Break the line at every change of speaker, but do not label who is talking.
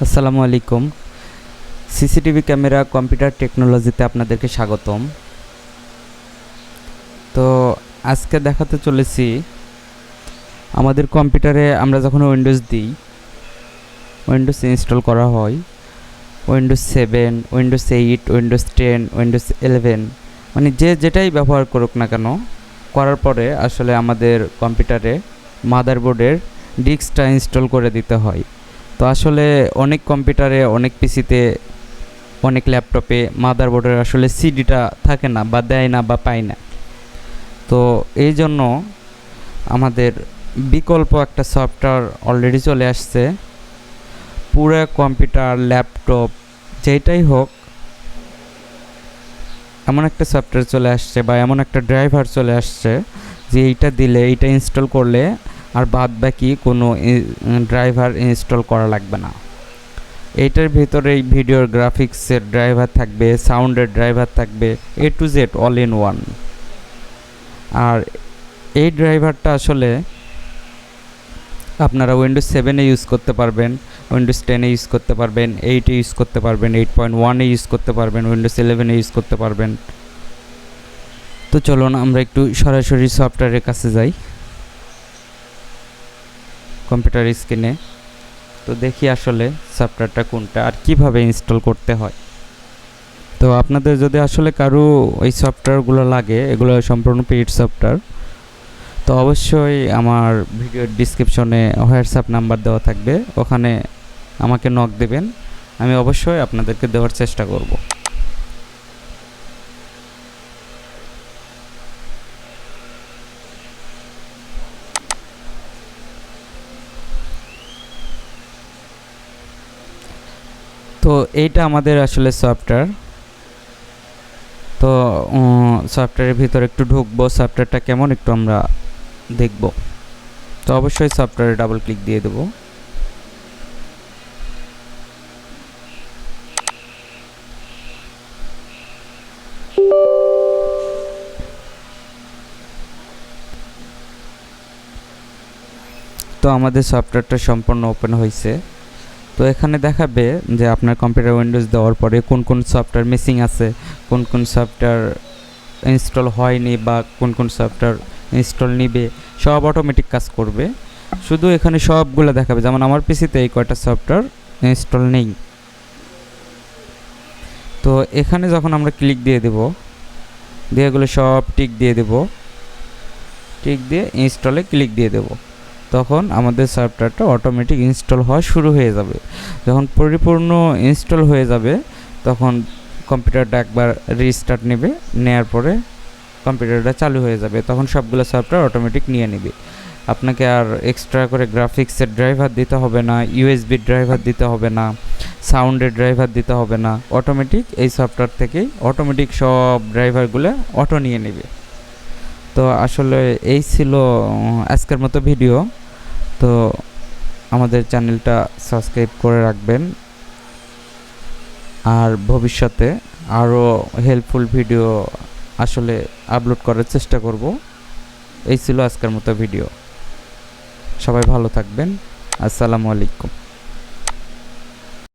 আসসালামু আলাইকুম। CCTV camera computer টেকনোলজিতে আপনাদেরকে স্বাগতম। তো আজকে দেখাতে চলেছি আমাদের কম্পিউটারে আমরা যখন উইন্ডোজ দিই, উইন্ডোজ ইনস্টল করা হয়, উইন্ডোজ 7, উইন্ডোজ 8, উইন্ডোজ 10, উইন্ডোজ 11, মানে যেটাই ব্যবহার করুক না কেন, করার পরে আসলে আমাদের কম্পিউটারে মাদারবোর্ডের ডিস্কটা ইনস্টল করে দিতে হয়। তো আসলে অনেক কম্পিউটারে, অনেক পিসিতে, অনেক ল্যাপটপে মাদারবোর্ডের আসলে সিডিটা থাকে না, বা দেয় না, বা পায় না। তো এই জন্য আমাদের বিকল্প একটা সফটওয়্যার অলরেডি চলে আসছে। পুরো কম্পিউটার, ল্যাপটপ যেটাই হোক, এমন একটা সফটওয়্যার চলে আসছে বা এমন একটা ড্রাইভার চলে আসছে যে এইটা দিলে, এইটা ইনস্টল করলে আর বাদ বাকি কোনো ড্রাইভার ইনস্টল করা লাগবে না। এইটার ভিতরে ভিডিওর গ্রাফিক্সের ড্রাইভার থাকবে, সাউন্ডের ড্রাইভার থাকবে, A to Z all in one. আর এই ড্রাইভারটা আসলে আপনারা উইন্ডোজ 7-এ ইউজ করতে পারবেন, উইন্ডোজ 10-এ ইউজ করতে পারবেন, 8-এ ইউজ করতে পারবেন, 8.1-এ ইউজ করতে পারবেন, উইন্ডোজ 11-এ ইউজ করতে পারবেন। তো চলুন আমরা একটু সরাসরি সফটওয়্যারের কাছে যাই, কম্পিউটার স্ক্রিনে। তো দেখি আসলে সফটওয়্যারটা কোনটা আর কিভাবে ইনস্টল করতে হয়। তো আপনাদের যদি আসলে কারো এই সফটওয়্যারগুলো লাগে, এগুলো সম্পূর্ণ পেইড সফটওয়্যার, তো অবশ্যই আমার ভিডিওর ডিসক্রিপশনে হোয়াটসঅ্যাপ নাম্বার দেওয়া থাকবে, ওখানে আমাকে নক দেবেন, আমি অবশ্যই আপনাদেরকে দেওয়ার চেষ্টা করব। তো এইটা আমাদের আসলে সফটওয়্যার। তো সফটওয়্যারের ভিতরে একটু ঢুকবো, সফটওয়্যারটা কেমন একটু আমরা দেখব। তো অবশ্যই সফটওয়্যারে ডাবল ক্লিক দিয়ে দেব। তো আমাদের সফটওয়্যারটা সম্পূর্ণ ওপেন হয়েছে। তো এখানে দেখাবে যে আপনার কম্পিউটার উইন্ডোজ দেওয়ার পরে কোন কোন সফটওয়্যার মিসিং আছে, কোন কোন সফটওয়্যার ইনস্টল হয়নি, বা কোন কোন সফটওয়্যার ইনস্টল নিবে, সব অটোমেটিক কাজ করবে। শুধু এখানে সবগুলো দেখাবে, যেমন আমার পিসিতে এই কয়টা সফটওয়্যার ইনস্টল নেই। তো এখানে যখন আমরা ক্লিক দিয়ে দেব, দিয়ে এগুলো সব টিক দিয়ে দেব, টিক দিয়ে ইনস্টলে ক্লিক দিয়ে দেব, তখন আমাদের সফটওয়্যারটা অটোমেটিক ইনস্টল হওয়া শুরু হয়ে যাবে। যখন পরিপূর্ণ ইনস্টল হয়ে যাবে, তখন কম্পিউটারটা একবার রিস্টার্ট নেবে, নেওয়ার পরে কম্পিউটারটা চালু হয়ে যাবে, তখন সবগুলো সফটওয়্যার অটোমেটিক নিয়ে নেবে। আপনাকে আর এক্সট্রা করে গ্রাফিক্সের ড্রাইভার দিতে হবে না, USB ড্রাইভার দিতে হবে না, সাউন্ডের ড্রাইভার দিতে হবে না, অটোমেটিক এই সফটওয়্যার থেকেই অটোমেটিক সব ড্রাইভারগুলো অটো নিয়ে নেবে। তো আসলে এই ছিল আজকের মতো ভিডিও। তো আমাদের চ্যানেলটা সাবস্ক্রাইব করে রাখবেন, আর ভবিষ্যতে আরও হেল্পফুল ভিডিও আসলে আপলোড করার চেষ্টা করব। এই ছিল আজকের মতো ভিডিও। সবাই ভালো থাকবেন। আসসালামু আলাইকুম।